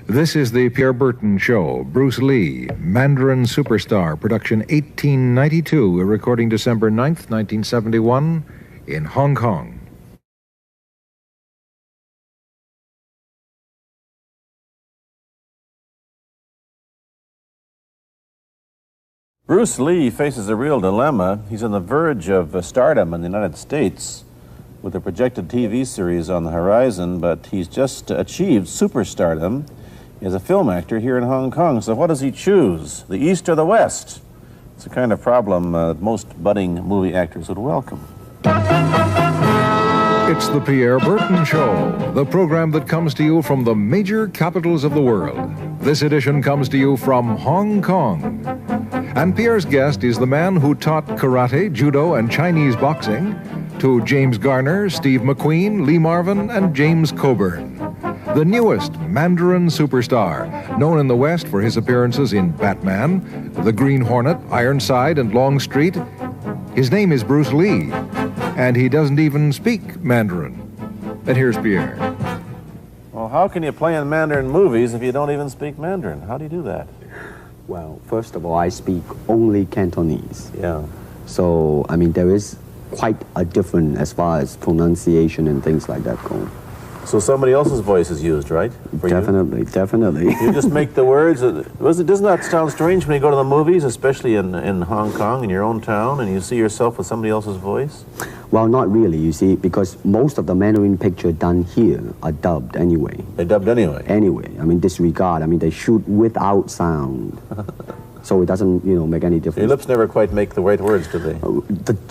This is the Pierre Burton Show. Bruce Lee, Mandarin Superstar, production 1892, a recording December 9th, 1971, in Hong Kong. Bruce Lee faces a real dilemma. He's on the verge of stardom in the United States with a projected TV series on the horizon, but he's just achieved superstardom as a film actor here in Hong Kong. So what does he choose, the East or the West? It's the kind of problem most budding movie actors would welcome. It's the Pierre Burton Show, the program that comes to you from the major capitals of the world. This edition comes to you from Hong Kong. And Pierre's guest is the man who taught karate, judo, and Chinese boxing to James Garner, Steve McQueen, Lee Marvin, and James Coburn. The newest Mandarin superstar, known in the West for his appearances in Batman, The Green Hornet, Ironside, and Longstreet. His name is Bruce Lee, and he doesn't even speak Mandarin. And here's Pierre. Well, how can you play in Mandarin movies if you don't even speak Mandarin? How do you do that? Well, first of all, I speak only Cantonese. Yeah. So, I mean, there is quite a difference as far as pronunciation and things like that go. So somebody else's voice is used, right? Definitely, definitely. You just make the words. Doesn't that sound strange when you go to the movies, especially in Hong Kong, in your own town, and you see yourself with somebody else's voice? Well, not really, you see, because most of the Mandarin picture done here are dubbed anyway. They're dubbed anyway? Anyway. I mean, disregard. I mean, they shoot without sound. So it doesn't, make any difference. Your lips never quite make the right words, do they?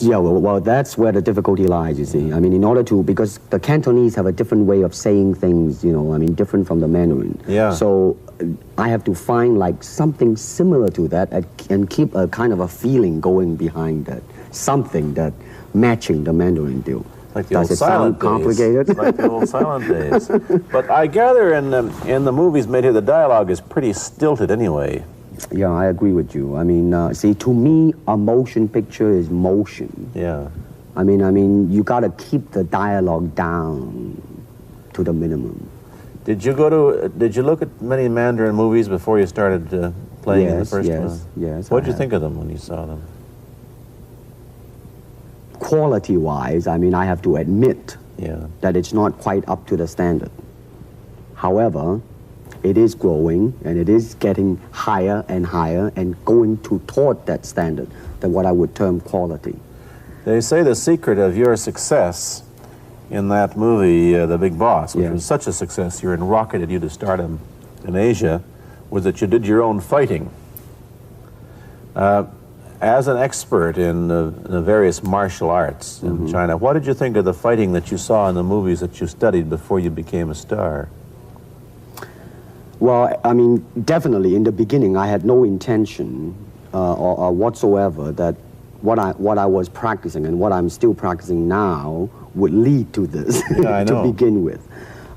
Yeah, well, that's where the difficulty lies, you see. I mean, in order to, because the Cantonese have a different way of saying things, different from the Mandarin. Yeah. So I have to find, something similar to that and keep a kind of a feeling going behind that. Something that matching the Mandarin deal. Like the old silent days. Complicated? Like the old silent days. But I gather in the movies made here, the dialogue is pretty stilted anyway. Yeah, I agree with you. I mean, see, to me, a motion picture is motion. Yeah. I mean, you gotta keep the dialogue down to the minimum. Did you look at many Mandarin movies before you started playing in the first one? Yes. What did you think of them when you saw them? Quality-wise, I mean, I have to admit that it's not quite up to the standard. However, it is growing, and it is getting higher and higher and going toward that standard, than what I would term quality. They say the secret of your success in that movie, The Big Boss, which was such a success, and rocketed you to stardom in Asia, was that you did your own fighting. As an expert in the various martial arts in China, what did you think of the fighting that you saw in the movies that you studied before you became a star? Well, I mean, definitely in the beginning, I had no intention or whatsoever that what I was practicing and what I'm still practicing now would lead to this to begin with.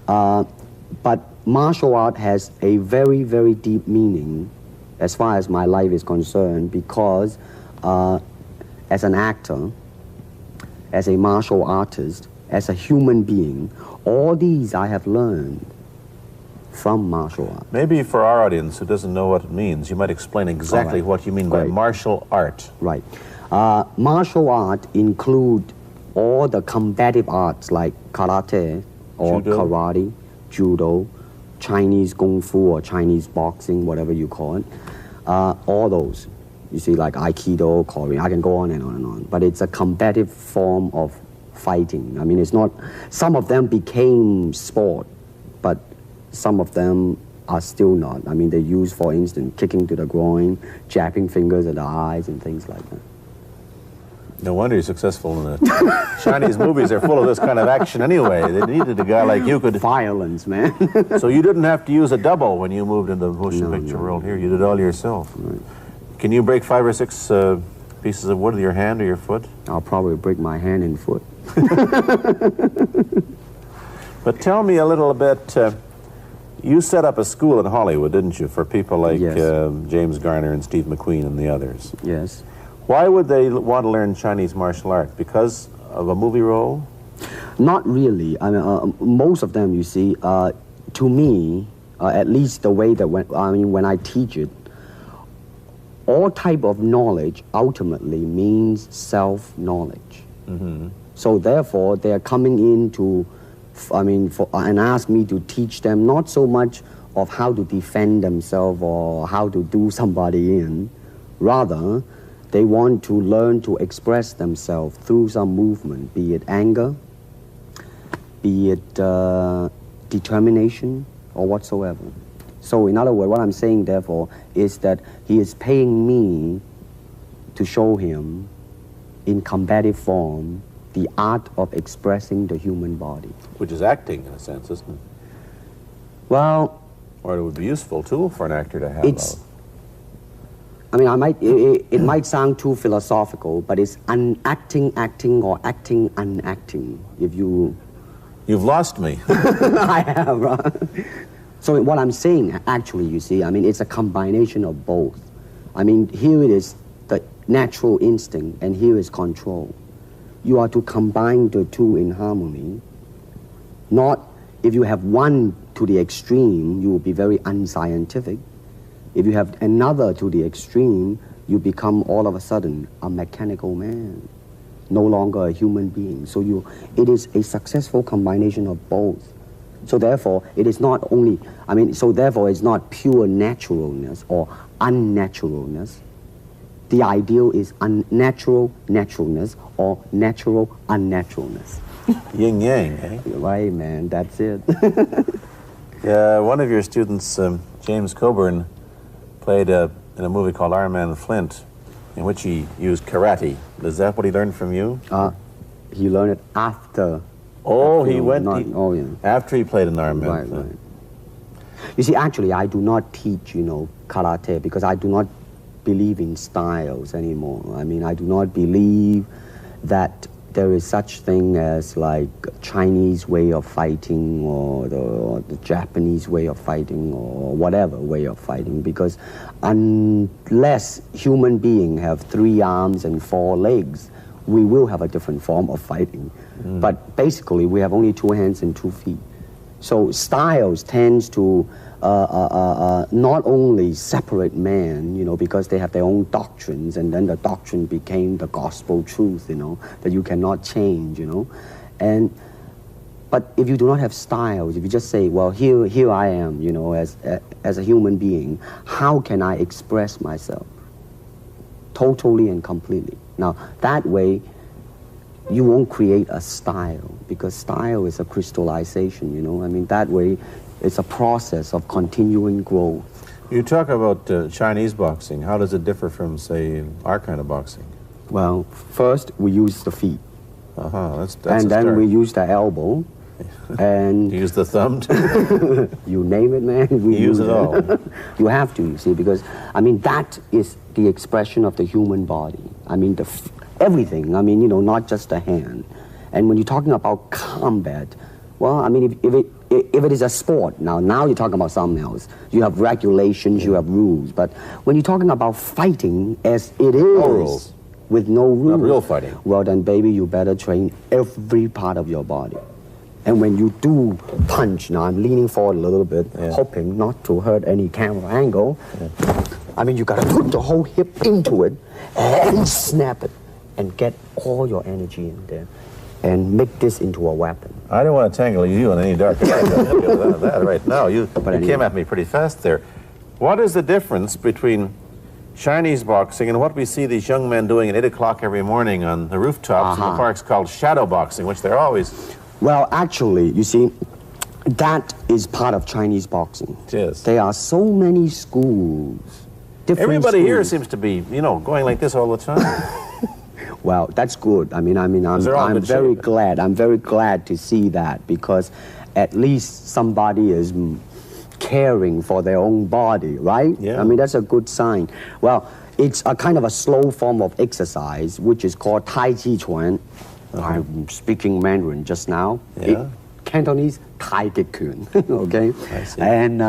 But martial art has a very, very deep meaning as far as my life is concerned, because as an actor, as a martial artist, as a human being, all these I have learned from martial art. Maybe for our audience who doesn't know what it means, you might explain exactly what you mean by martial art. Right. Martial art include all the combative arts like karate or karate, judo, Chinese kung fu or Chinese boxing, whatever you call it. All those. You see, like Aikido, Korean, I can go on and on and on. But it's a combative form of fighting. I mean, it's not, some of them became sport, but some of them are still not. I mean, they use, for instance, kicking to the groin, jabbing fingers at the eyes, and things like that. No wonder you're successful in the Chinese movies. They're full of this kind of action anyway. They needed a guy like you could... Violence, man. So you didn't have to use a double when you moved into the motion picture world here. You did it all yourself. Right. Can you break 5 or 6 pieces of wood with your hand or your foot? I'll probably break my hand and foot. But tell me a little bit... you set up a school in Hollywood, didn't you, for people like James Garner and Steve McQueen and the others? Yes. Why would they want to learn Chinese martial art? Because of a movie role? Not really. I mean, most of them, you see, to me, at least the way that when I teach it, all type of knowledge ultimately means self-knowledge. Mm-hmm. So therefore, they are coming in to, and ask me to teach them not so much of how to defend themselves or how to do somebody in. Rather, they want to learn to express themselves through some movement, be it anger, be it determination, or whatsoever. So in other words, what I'm saying, therefore, is that he is paying me to show him in combative form the art of expressing the human body. Which is acting, in a sense, isn't it? Well... Or it would be a useful tool for an actor to have. It's... it might sound too philosophical, but it's acting or acting unacting, if you... You've lost me. I have, right? So what I'm saying, actually, you see, it's a combination of both. Here it is the natural instinct, and here is control. You are to combine the two in harmony. Not, if you have one to the extreme, you will be very unscientific. If you have another to the extreme, you become all of a sudden a mechanical man, no longer a human being. So it is a successful combination of both. So therefore, it is not only, therefore it's not pure naturalness or unnaturalness. The ideal is unnatural naturalness or natural unnaturalness. Yin yang, eh? Right, man, that's it. One of your students, James Coburn, played in a movie called Iron Man Flint, in which he used karate. Is that what he learned from you? He learned it after. Oh, yeah. After he played in Iron Man. Right, right. You see, actually, I do not teach, karate because I do not believe in styles anymore. I do not believe that there is such thing as like Chinese way of fighting or the Japanese way of fighting or whatever way of fighting, because unless human beings have 3 arms and 4 legs, we will have a different form of fighting. But basically, we have only 2 hands and 2 feet. So styles tends to not only separate man, because they have their own doctrines, and then the doctrine became the gospel truth, that you cannot change, But if you do not have styles, if you just say, well, here I am, as a human being, how can I express myself? Totally and completely. Now, that way, you won't create a style, because style is a crystallization, that way, it's a process of continuing growth. You talk about Chinese boxing. How does it differ from, say, our kind of boxing? Well, first, we use the feet. That's and then we use the elbow. And you use the thumb too? You name it, man. We use it all. You have to, you see, because, that is the expression of the human body. Everything, not just the hand. And when you're talking about combat, well, if it is a sport, now you're talking about something else. You have regulations, you have rules. But when you're talking about fighting as it is, no rules. With no rules. Not real fighting. Well, then, baby, you better train every part of your body. And when you do punch, now I'm leaning forward a little bit, hoping not to hurt any camera angle. You gotta put the whole hip into it and snap it and get all your energy in there and make this into a weapon. I don't want to tangle you in any dark that right now. You came at me pretty fast there. What is the difference between Chinese boxing and what we see these young men doing at 8 o'clock every morning on the rooftops in the parks called shadow boxing, which they're always... Well, actually, you see, that is part of Chinese boxing. It is. There are so many schools. Everybody here seems to be, going like this all the time. Well, that's good. I'm very glad. I'm very glad to see that, because at least somebody is caring for their own body, right? Yeah. That's a good sign. Well, it's a kind of a slow form of exercise, which is called Tai Chi Chuan. I'm speaking Mandarin just now. Yeah. Cantonese, Tai Chi Kun, okay? I see. And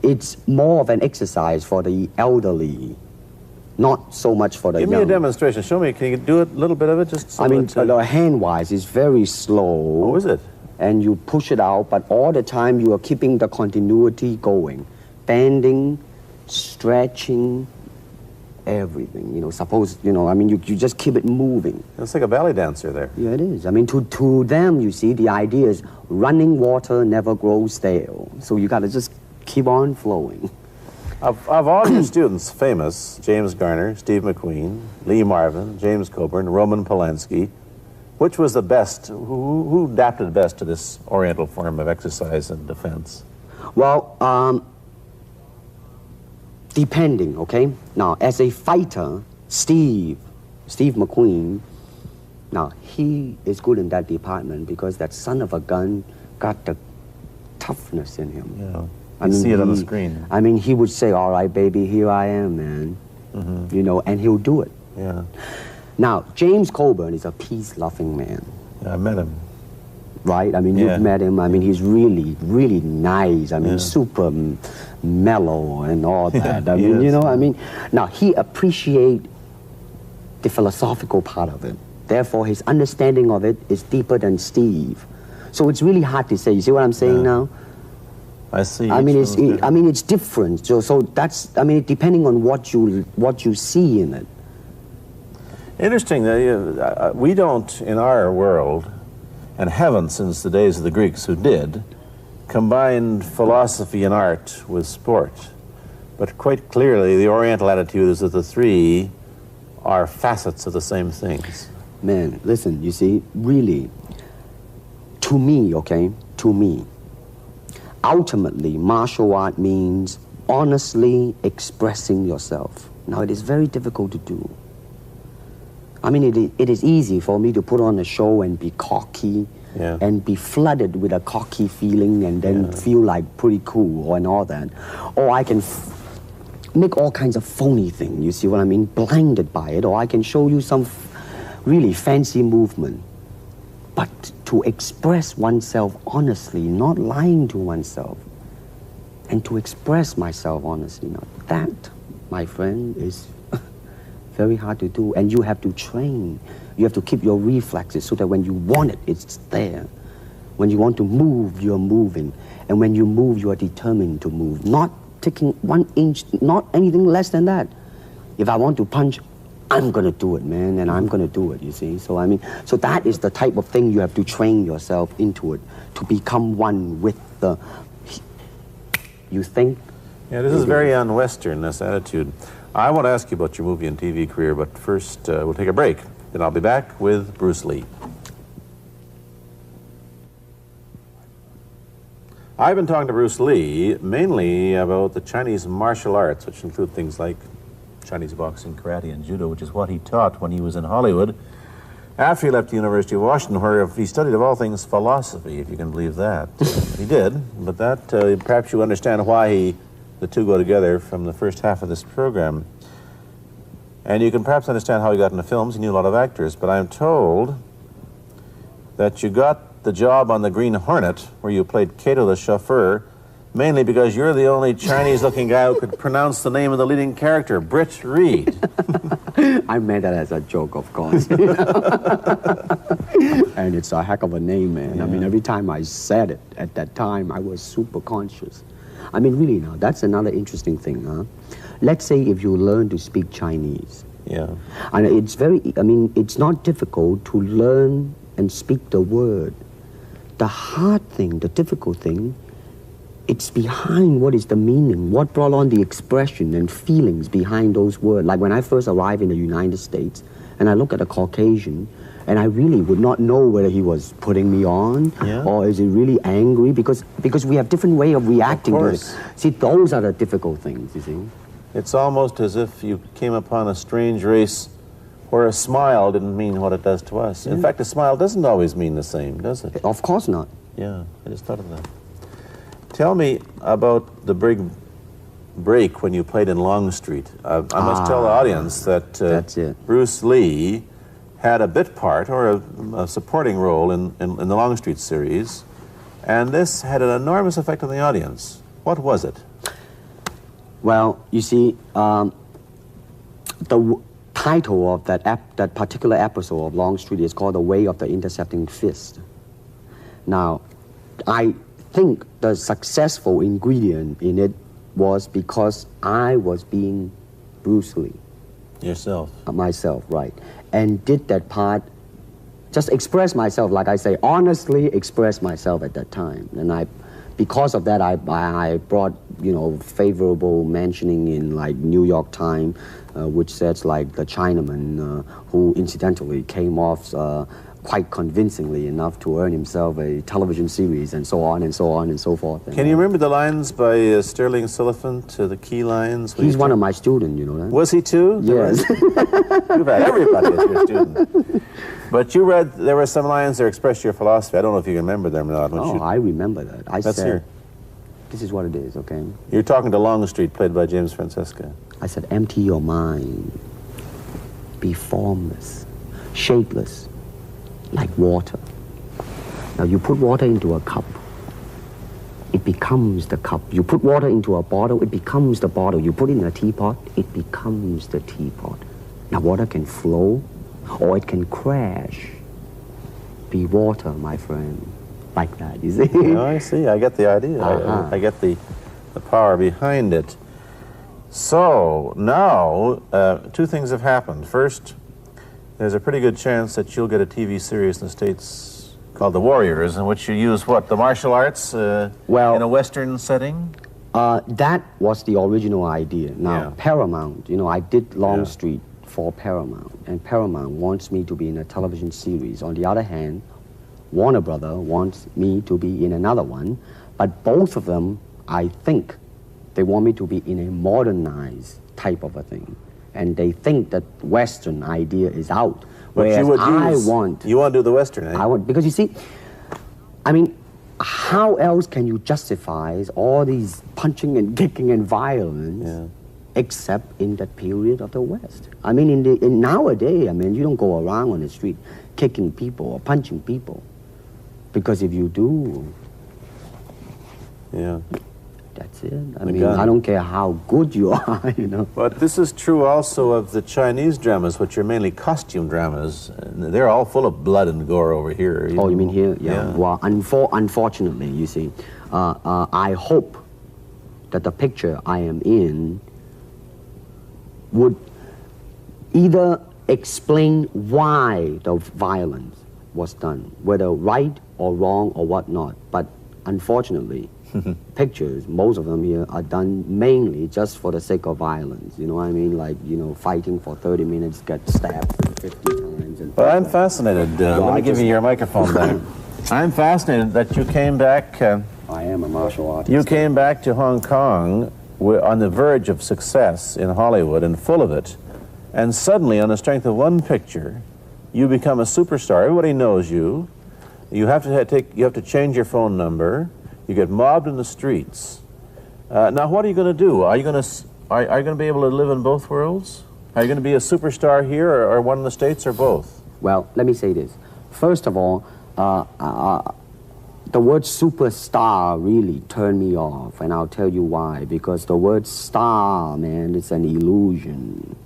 it's more of an exercise for the elderly, not so much for the young. Give me a demonstration. Show me. Can you do a little bit of it? Just so the hand-wise, it's very slow. Oh, is it? and you push it out, but all the time you are keeping the continuity going, bending, stretching, everything. You know, suppose, you know, I mean, you just keep it moving. It's like a ballet dancer there. Yeah, it is. I mean, to them, you see, the idea is running water never grows stale. So you got to just keep on flowing. Of all your students, famous, James Garner, Steve McQueen, Lee Marvin, James Coburn, Roman Polanski, which was the best, who adapted best to this Oriental form of exercise and defense? Well, depending, okay? Now, as a fighter, Steve McQueen, now, he is good in that department because that son of a gun got the toughness in him. Yeah. I see it on the screen. I mean, he would say, all right, baby, here I am, man. You know, and he'll do it. Yeah. Now, James Coburn is a peace-loving man. Yeah, I met him. Right? I mean, you've met him. I mean, he's really, really nice. I mean, super mellow and all that. I mean, you know, I mean, now, he appreciates the philosophical part of it. Therefore, his understanding of it is deeper than Steve. So it's really hard to say. You see what I'm saying now? I see. I mean, it's different. So that's, I mean, depending on what you see in it. Interesting that we don't, in our world, and haven't since the days of the Greeks who did, combine philosophy and art with sport. But quite clearly, the Oriental attitude is that the three are facets of the same things. Man, listen, you see, really, to me, okay, to me, ultimately, martial art means honestly expressing yourself. Now, it is very difficult to do. I mean, it is easy for me to put on a show and be cocky and be flooded with a cocky feeling and then feel like pretty cool and all that. Or I can make all kinds of phony things, you see what I mean, blinded by it. Or I can show you some really fancy movement. But to express oneself honestly, not lying to oneself, and to express myself honestly, now that, my friend, is very hard to do, and you have to train. You have to keep your reflexes so that when you want it, it's there. When you want to move, you're moving. And when you move, you are determined to move. Not taking 1 inch, not anything less than that. If I want to punch, I'm going to do it, man, and I'm going to do it, you see. So, I mean, so that is the type of thing you have to train yourself into it, to become one with the, you think? Yeah, this is very un-Western, this attitude. I want to ask you about your movie and TV career, but first we'll take a break. Then I'll be back with Bruce Lee. I've been talking to Bruce Lee mainly about the Chinese martial arts, which include things like Chinese boxing, karate, and judo, which is what he taught when he was in Hollywood after he left the University of Washington, where he studied, of all things, philosophy, if you can believe that. He did, but that perhaps you understand why the two go together from the first half of this program. And you can perhaps understand how he got into films. He knew a lot of actors, but I'm told that you got the job on the Green Hornet, where you played Cato the chauffeur, mainly because you're the only Chinese-looking guy who could pronounce the name of the leading character, Britt Reed. I meant that as a joke, of course. And it's a heck of a name, man. Yeah. I mean, every time I said it at that time, I was super conscious. I mean, really now, that's another interesting thing, huh? Let's say if you learn to speak Chinese. Yeah. And it's very, I mean, it's not difficult to learn and speak the word. The hard thing, the difficult thing, it's behind what is the meaning, what brought on the expression and feelings behind those words. Like when I first arrived in the United States, and I look at a Caucasian, and I really would not know whether he was putting me on or is he really angry, because we have different way of reacting to it. See, those are the difficult things, you see. It's almost as if you came upon a strange race where a smile didn't mean what it does to us. In fact, a smile doesn't always mean the same, does it? Of course not. Yeah, I just thought of that. Tell me about the big break when you played in Longstreet. I must tell the audience that Bruce Lee had a bit part or a supporting role in the Longstreet series, and this had an enormous effect on the audience. What was it? Well, you see, the title of that particular episode of Longstreet is called The Way of the Intercepting Fist. Now, I think the successful ingredient in it was because I was being Bruce Lee. Yourself. Myself, right. And did that part, just express myself, like I say, honestly express myself at that time. And because of that, I brought, favorable mentioning in like New York Times, which says like the Chinaman who incidentally came off quite convincingly enough to earn himself a television series and so on and so on and so forth. Can you remember the lines by Sterling Siliphant, the key lines? He's one of my students, you know that? Was he too? Yes. You've had everybody as your student. But you read, there were some lines that express your philosophy. I don't know if you remember them or not. I remember that. Let's hear. This is what it is, okay? You're talking to Longstreet, played by James Francesca. I said, empty your mind. Be formless, shapeless, like water. Now you put water into a cup, it becomes the cup. You put water into a bottle, it becomes the bottle. You put it in a teapot, it becomes the teapot. Now water can flow or it can crash. Be water, my friend. Like that, you see? Oh, I see. I get the idea. I get the power behind it. So now, two things have happened. First, there's a pretty good chance that you'll get a TV series in the States called The Warriors, in which you use what, the martial arts in a Western setting? That was the original idea. Now, Paramount, I did Longstreet for Paramount, and Paramount wants me to be in a television series. On the other hand, Warner Brother wants me to be in another one, but both of them, I think, they want me to be in a modernized type of a thing. And they think that Western idea is out. Whereas you want to do the Western, eh? I want, because you see, how else can you justify all these punching and kicking and violence except in that period of the West? In nowadays, you don't go around on the street kicking people or punching people. Because if you do, that's it. I don't care how good you are, But this is true also of the Chinese dramas, which are mainly costume dramas. They're all full of blood and gore over here. You mean here? Yeah. Well, unfortunately, you see, I hope that the picture I am in would either explain why the violence was done, whether right or wrong or whatnot. But unfortunately, pictures, most of them here, are done mainly just for the sake of violence. You know what I mean? Like, fighting for 30 minutes, get stabbed 50 times. Well, I'm fascinated. Let me give you your microphone back. I'm fascinated that you came back. I am a martial artist. You came back to Hong Kong on the verge of success in Hollywood and full of it. And suddenly, on the strength of one picture, you become a superstar. Everybody knows you. You have to change your phone number. You get mobbed in the streets. Now, what are you going to do? Are you going to be able to live in both worlds? Are you going to be a superstar here, or one in the States, or both? Well, let me say this. First of all, the word superstar really turned me off, and I'll tell you why. Because the word star, man, it's an illusion.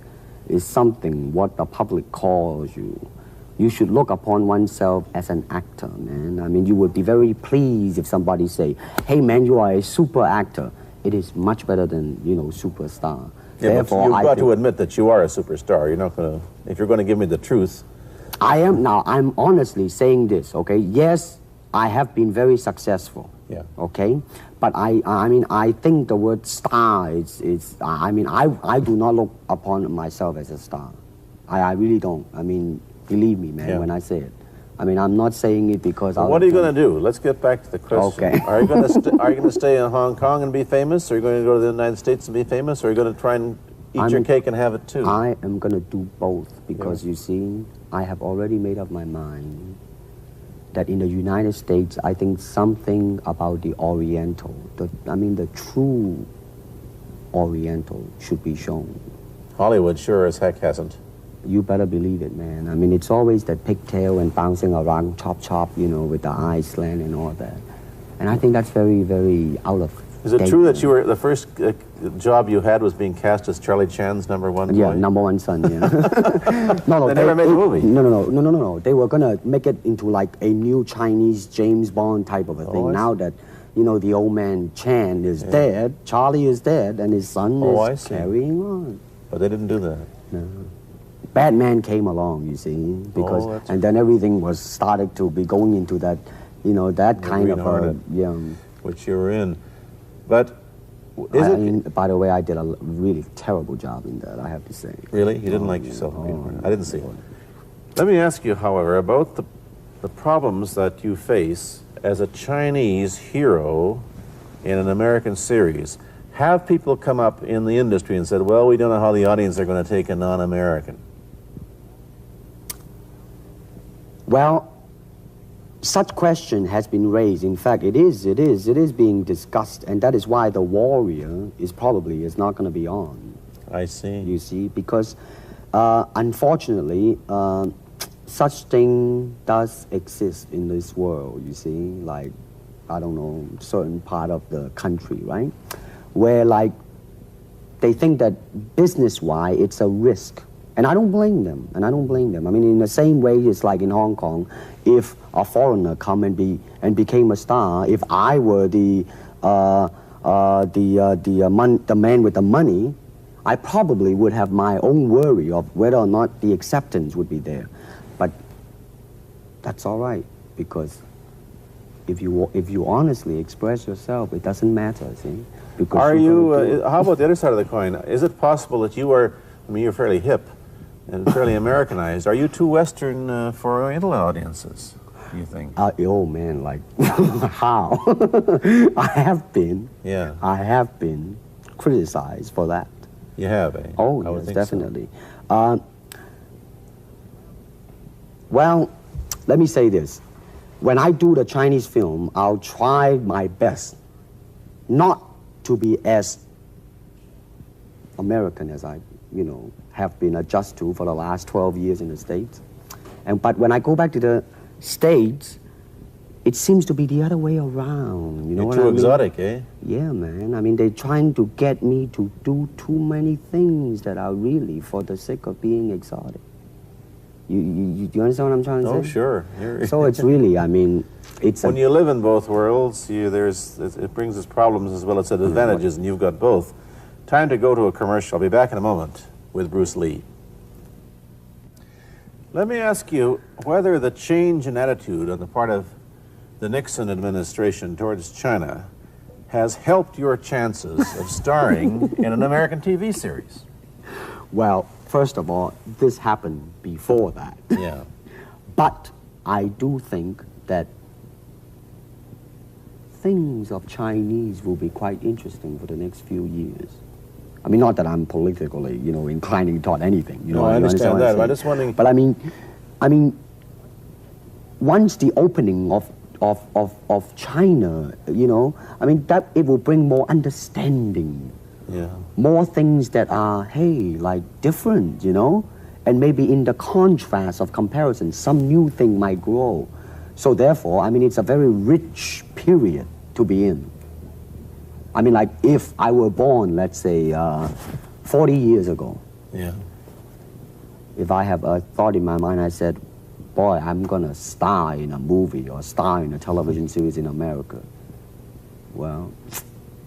It's something what the public calls you. You should look upon oneself as an actor, man. You would be very pleased if somebody say, hey, man, you are a super actor. It is much better than, superstar. Yeah, therefore, you've got to admit that you are a superstar. You're not going to, if you're going to give me the truth. I'm honestly saying this, okay? Yes, I have been very successful. Yeah. Okay? But I think the word star I do not look upon myself as a star. I really don't. Believe me, man, when I say it. I'm not saying it because what are you going to do? Let's get back to the question. Okay. Are you going to stay in Hong Kong and be famous? Or are you going to go to the United States and be famous? Or are you going to try and eat your cake and have it too? I am going to do both because, you see, I have already made up my mind that in the United States, I think something about the Oriental, the true Oriental should be shown. Hollywood sure as heck hasn't. You better believe it, man. It's always that pigtail and bouncing around, chop, with the eyes slant and all that. And I think that's very, very out of Is it true that you were the first job you had was being cast as Charlie Chan's number one boy? Yeah, number one son, yeah. No, They never made the movie. No. They were going to make it into like a new Chinese James Bond type of a thing. Now that, you know, the old man Chan is dead, Charlie is dead, and his son is carrying on. But they didn't do that. No. Batman came along, you see, because and then everything was started to be going into that, you know, that kind of which you were in. But by the way, I did a really terrible job in that, I have to say. Really? You didn't like yourself being I didn't see it. Let me ask you, however, about the problems that you face as a Chinese hero in an American series. Have people come up in the industry and said, well, we don't know how the audience are going to take a non-American? Well, such question has been raised. In fact, it is being discussed, and that is why The Warrior is not going to be on. I see. You see, because unfortunately, such thing does exist in this world, you see, like, I don't know, certain part of the country, right? Where, like, they think that business-wise, it's a risk. And I don't blame them, I mean, in the same way, it's like in Hong Kong, if a foreigner come and became a star, if I were the man with the money, I probably would have my own worry of whether or not the acceptance would be there. But that's all right, because if you honestly express yourself, it doesn't matter, see? Because are you, how about the other side of the coin? Is it possible that you are, I mean, you're fairly hip and fairly Americanized. Are you too Western for Oriental audiences, do you think? Oh, man, like, how? I have been criticized for that. You have, eh? Oh, yes, definitely. So. Well, let me say this. When I do the Chinese film, I'll try my best not to be as American as I, you know, have been adjusted to for the last 12 years in the States. But when I go back to the States, it seems to be the other way around. You know what I mean? You're too exotic, eh? Yeah, man. I mean, they're trying to get me to do too many things that are really for the sake of being exotic. You understand what I'm trying to say? Oh, sure. So it's really, I mean, it's when you live in both worlds, it brings us problems as well as advantages, and you've got both. Time to go to a commercial. I'll be back in a moment with Bruce Lee. Let me ask you whether the change in attitude on the part of the Nixon administration towards China has helped your chances of starring in an American TV series. Well, first of all, this happened before that. Yeah. But I do think that things of Chinese will be quite interesting for the next few years. I mean, not that I'm politically, you know, inclining toward anything. You know, no, I understand that. I'm just wondering. But I mean, once the opening of China, you know, I mean, that it will bring more understanding. Yeah. More things that are, hey, like different, you know? And maybe in the contrast of comparison, some new thing might grow. So therefore, I mean, it's a very rich period to be in. I mean, like if I were born, let's say, 40 years ago. Yeah. If I have a thought in my mind, I said, boy, I'm gonna star in a movie or star in a television series in America. Well,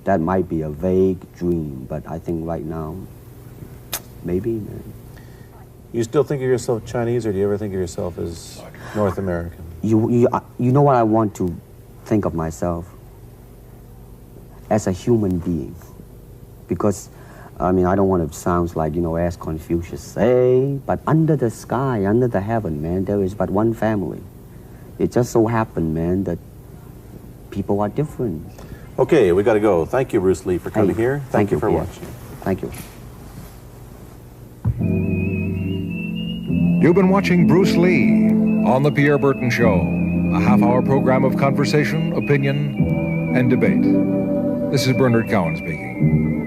that might be a vague dream, but I think right now, maybe, man. You still think of yourself Chinese, or do you ever think of yourself as North American? You know what I want to think of myself? As a human being. Because, I mean, I don't want to sound like, you know, as Confucius say, but under the sky, under the heaven, man, there is but one family. It just so happened, man, that people are different. Okay, we got to go. Thank you, Bruce Lee, for coming here. Thank you for Pierre. watching. Thank you. You've been watching Bruce Lee on The Pierre Burton Show, a half-hour program of conversation, opinion, and debate. This is Bernard Cowan speaking.